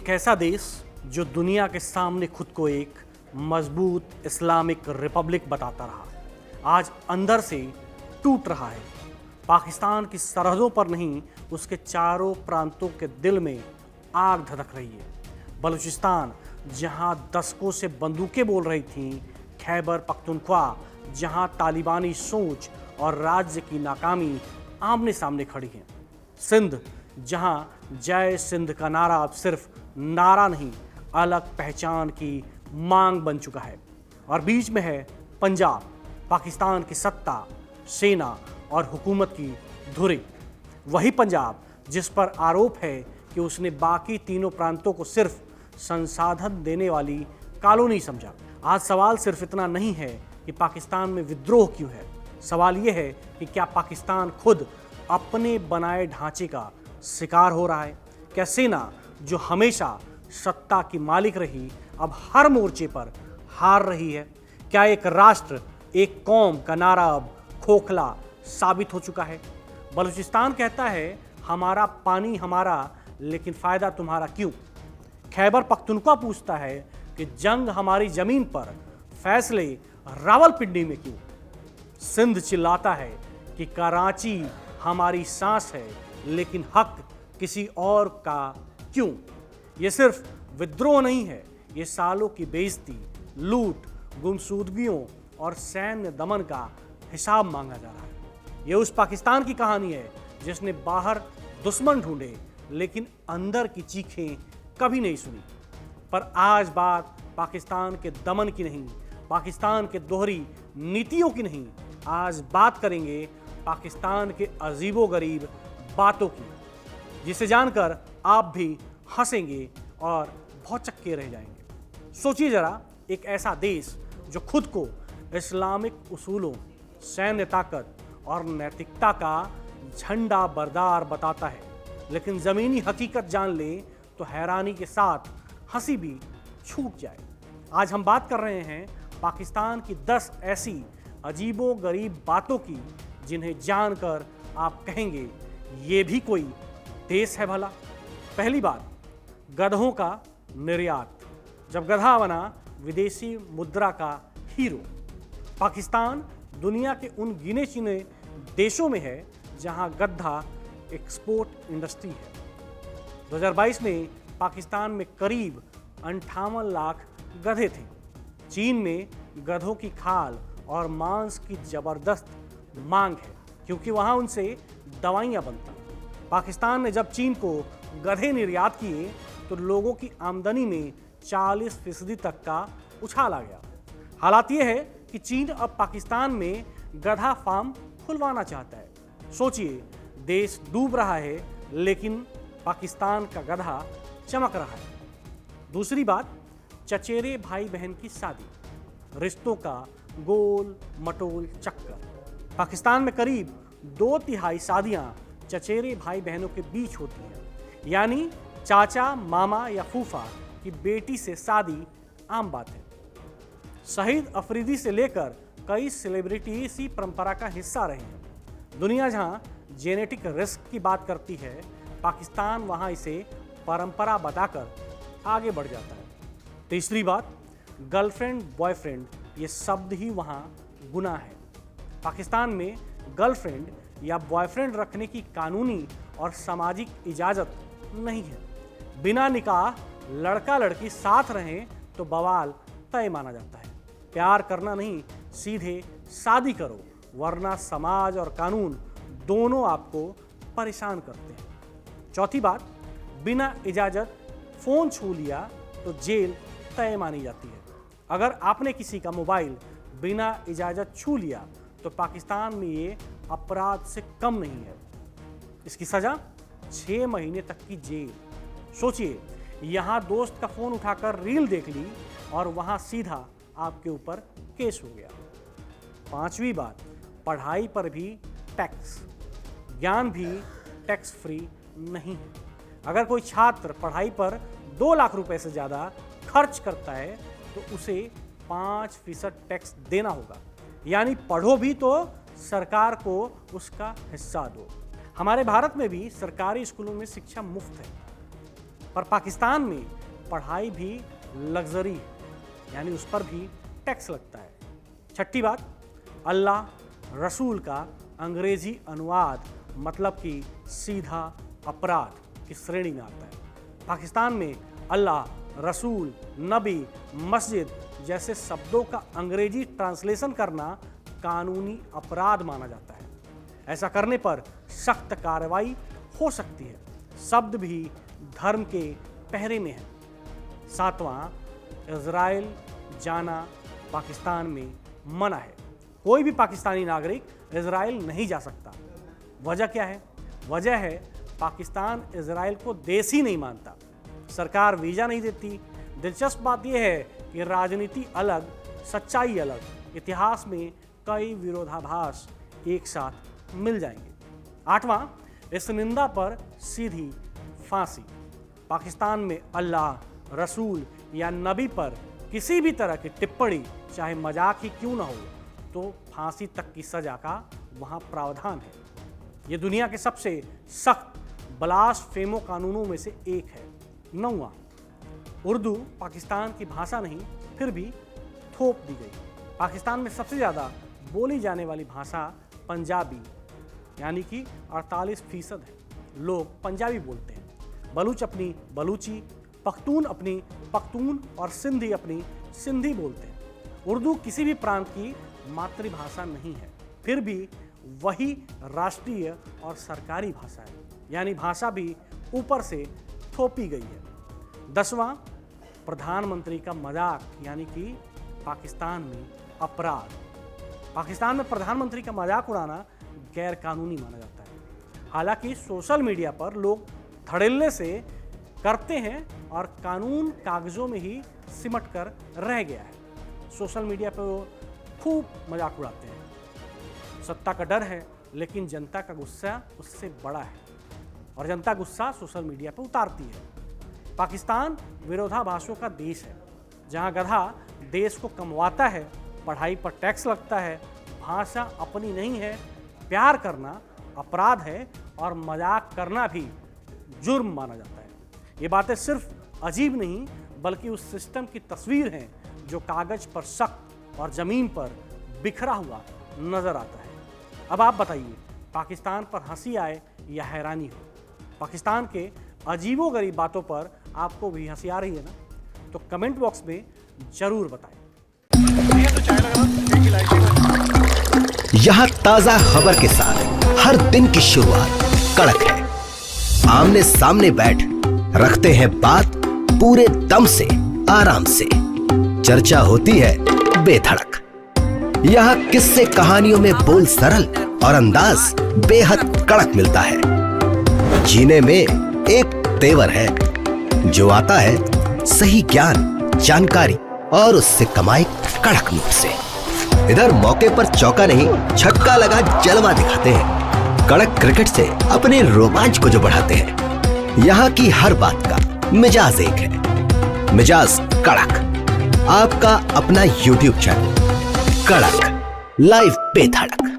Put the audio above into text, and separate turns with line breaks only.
एक ऐसा देश जो दुनिया के सामने खुद को एक मजबूत इस्लामिक रिपब्लिक बताता रहा, आज अंदर से टूट रहा है। पाकिस्तान की सरहदों पर नहीं, उसके चारों प्रांतों के दिल में आग धधक रही है। बलूचिस्तान जहां दशकों से बंदूकें बोल रही थीं, खैबर पख्तूनख्वा जहां तालिबानी सोच और राज्य की नाकामी आमने सामने खड़ी है। सिंध जहां जय सिंध का नारा अब सिर्फ नारा नहीं, अलग पहचान की मांग बन चुका है। और बीच में है पंजाब, पाकिस्तान की सत्ता, सेना और हुकूमत की धुरी। वही पंजाब जिस पर आरोप है कि उसने बाकी तीनों प्रांतों को सिर्फ संसाधन देने वाली कॉलोनी समझा। आज सवाल सिर्फ इतना नहीं है कि पाकिस्तान में विद्रोह क्यों है, सवाल यह है कि क्या पाकिस्तान खुद अपने बनाए ढांचे का शिकार हो रहा है? क्या सेना जो हमेशा सत्ता की मालिक रही, अब हर मोर्चे पर हार रही है? क्या एक राष्ट्र, एक कौम का नारा अब खोखला साबित हो चुका है? बलूचिस्तान कहता है हमारा पानी हमारा, लेकिन फायदा तुम्हारा क्यों? खैबर पख्तूनख्वा पूछता है कि जंग हमारी जमीन पर, फैसले रावलपिंडी में क्यों? सिंध चिल्लाता है कि कराची हमारी सांस है, लेकिन हक किसी और का क्यों? ये सिर्फ विद्रोह नहीं है, ये सालों की बेइज्जती, लूट, गुमशुदगियों और सैन्य दमन का हिसाब मांगा जा रहा है। ये उस पाकिस्तान की कहानी है जिसने बाहर दुश्मन ढूंढे, लेकिन अंदर की चीखें कभी नहीं सुनी। पर आज बात पाकिस्तान के दमन की नहीं, पाकिस्तान के दोहरी नीतियों की नहीं, आज बात करेंगे पाकिस्तान के अजीबोगरीब बातों की, जिसे जानकर आप भी हंसेंगे और भौचक्के रह जाएंगे। सोचिए जरा, एक ऐसा देश जो खुद को इस्लामिक उसूलों, सैन्य ताकत और नैतिकता का झंडा बरदार बताता है, लेकिन ज़मीनी हकीकत जान ले तो हैरानी के साथ हंसी भी छूट जाए। आज हम बात कर रहे हैं पाकिस्तान की 10 ऐसी अजीबोगरीब बातों की जिन्हें जानकर आप कहेंगे ये भी कोई देश है भला। पहली बात, गधों का निर्यात। जब गधा बना विदेशी मुद्रा का हीरो। पाकिस्तान दुनिया के उन गिने चुने देशों में है जहां गधा एक्सपोर्ट इंडस्ट्री है। 2022 में पाकिस्तान में करीब 58 लाख गधे थे। चीन में गधों की खाल और मांस की जबरदस्त मांग है, क्योंकि वहां उनसे दवाइयां बनती। पाकिस्तान ने जब चीन को गधे निर्यात किए तो लोगों की आमदनी में 40% तक का उछाल आ गया। हालात ये है कि चीन अब पाकिस्तान में गधा फार्म खुलवाना चाहता है। सोचिए, देश डूब रहा है लेकिन पाकिस्तान का गधा चमक रहा है। दूसरी बात, चचेरे भाई बहन की शादी, रिश्तों का गोल मटोल चक्कर। पाकिस्तान में करीब 2/3 शादियां चचेरे भाई बहनों के बीच होती हैं, यानी चाचा, मामा या फूफा की बेटी से शादी आम बात है। शहीद अफरीदी से लेकर कई सेलिब्रिटी इसी परंपरा का हिस्सा रहे हैं। दुनिया जहां जेनेटिक रिस्क की बात करती है, पाकिस्तान वहां इसे परंपरा बताकर आगे बढ़ जाता है। तीसरी बात, गर्लफ्रेंड बॉयफ्रेंड, ये शब्द ही वहां गुनाह है। पाकिस्तान में गर्लफ्रेंड या बॉयफ्रेंड रखने की कानूनी और सामाजिक इजाज़त नहीं है। बिना निकाह लड़का लड़की साथ रहें तो बवाल तय माना जाता है। प्यार करना नहीं, सीधे शादी करो, वरना समाज और कानून दोनों आपको परेशान करते हैं। चौथी बात, बिना इजाज़त फ़ोन छू लिया तो जेल तय मानी जाती है। अगर आपने किसी का मोबाइल बिना इजाज़त छू लिया तो पाकिस्तान में ये अपराध से कम नहीं है। इसकी सज़ा 6 महीने तक की जेल। सोचिए, यहाँ दोस्त का फ़ोन उठाकर रील देख ली और वहाँ सीधा आपके ऊपर केस हो गया। पांचवी बात, पढ़ाई पर भी टैक्स। ज्ञान भी टैक्स फ्री नहीं है। अगर कोई छात्र पढ़ाई पर 2 लाख रुपए से ज़्यादा खर्च करता है तो उसे 5% टैक्स देना होगा, यानी पढ़ो भी तो सरकार को उसका हिस्सा दो। हमारे भारत में भी सरकारी स्कूलों में शिक्षा मुफ्त है। पर पाकिस्तान में पढ़ाई भी लग्जरी है, यानी उस पर भी टैक्स लगता है। छठी बात, अल्लाह रसूल का अंग्रेजी अनुवाद मतलब कि सीधा अपराध की श्रेणी में आता है। पाकिस्तान में अल्लाह, रसूल, नबी, मस्जिद जैसे शब्दों का अंग्रेजी ट्रांसलेशन करना कानूनी अपराध माना जाता है। ऐसा करने पर सख्त कार्रवाई हो सकती है। शब्द भी धर्म के पहरे में है। सातवां, इजराइल जाना पाकिस्तान में मना है। कोई भी पाकिस्तानी नागरिक इजराइल नहीं जा सकता। वजह क्या है? वजह है पाकिस्तान इजराइल को देश ही नहीं मानता, सरकार वीज़ा नहीं देती। दिलचस्प बात यह है कि राजनीति अलग, सच्चाई अलग। इतिहास में कई विरोधाभास एक साथ मिल जाएंगे। आठवां, इस निंदा पर सीधी फांसी। पाकिस्तान में अल्लाह, रसूल या नबी पर किसी भी तरह की टिप्पणी, चाहे मजाक ही क्यों ना हो, तो फांसी तक की सजा का वहाँ प्रावधान है। ये दुनिया के सबसे सख्त ब्लास्फेमो कानूनों में से एक है। नौवां, उर्दू पाकिस्तान की भाषा नहीं, फिर भी थोप दी गई। पाकिस्तान में सबसे ज़्यादा बोली जाने वाली भाषा पंजाबी, यानी कि 48% है। लोग पंजाबी बोलते हैं। बलूच अपनी बलूची, पख्तून अपनी पख्तून और सिंधी अपनी सिंधी बोलते हैं। उर्दू किसी भी प्रांत की मातृभाषा नहीं है, फिर भी वही राष्ट्रीय और सरकारी भाषा है, यानी भाषा भी ऊपर से थोपी गई है। 10वां, प्रधानमंत्री का मजाक, यानी कि पाकिस्तान में अपराध। पाकिस्तान में प्रधानमंत्री का मजाक उड़ाना गैर कानूनी माना जाता है। हालांकि सोशल मीडिया पर लोग धड़ल्ले से करते हैं और कानून कागजों में ही सिमट कर रह गया है। सोशल मीडिया पर वो खूब मजाक उड़ाते हैं। सत्ता का डर है, लेकिन जनता का गुस्सा उससे बड़ा है और जनता गुस्सा सोशल मीडिया पर उतारती है। पाकिस्तान विरोधाभासों का देश है, जहां गधा देश को कमवाता है, पढ़ाई पर टैक्स लगता है, भाषा अपनी नहीं है, प्यार करना अपराध है और मजाक करना भी जुर्म माना जाता है। ये बातें सिर्फ अजीब नहीं, बल्कि उस सिस्टम की तस्वीर हैं जो कागज पर सख्त और ज़मीन पर बिखरा हुआ नजर आता है। अब आप बताइए, पाकिस्तान पर हंसी आए या हैरानी हो? पाकिस्तान के अजीबोगरीब बातों पर आपको भी हंसी आ रही है ना? तो कमेंट बॉक्स में जरूर बताएं।
यहाँ ताजा खबर के साथ हर दिन की शुरुआत कड़क है। आमने सामने बैठ रखते हैं बात पूरे दम से, आराम से। चर्चा होती है बेधड़क। यहाँ किस्से कहानियों में बोल सरल और अंदाज बेहद कड़क मिलता है। जीने में एक तेवर है जो आता है सही ज्ञान, जानकारी और उससे कमाई कड़क नोट से। इधर मौके पर चौका नहीं, छक्का लगा जलवा दिखाते हैं। कड़क क्रिकेट से अपने रोमांच को जो बढ़ाते हैं। यहाँ की हर बात का मिजाज एक है, मिजाज कड़क। आपका अपना YouTube चैनल कड़क, लाइव बेधड़क।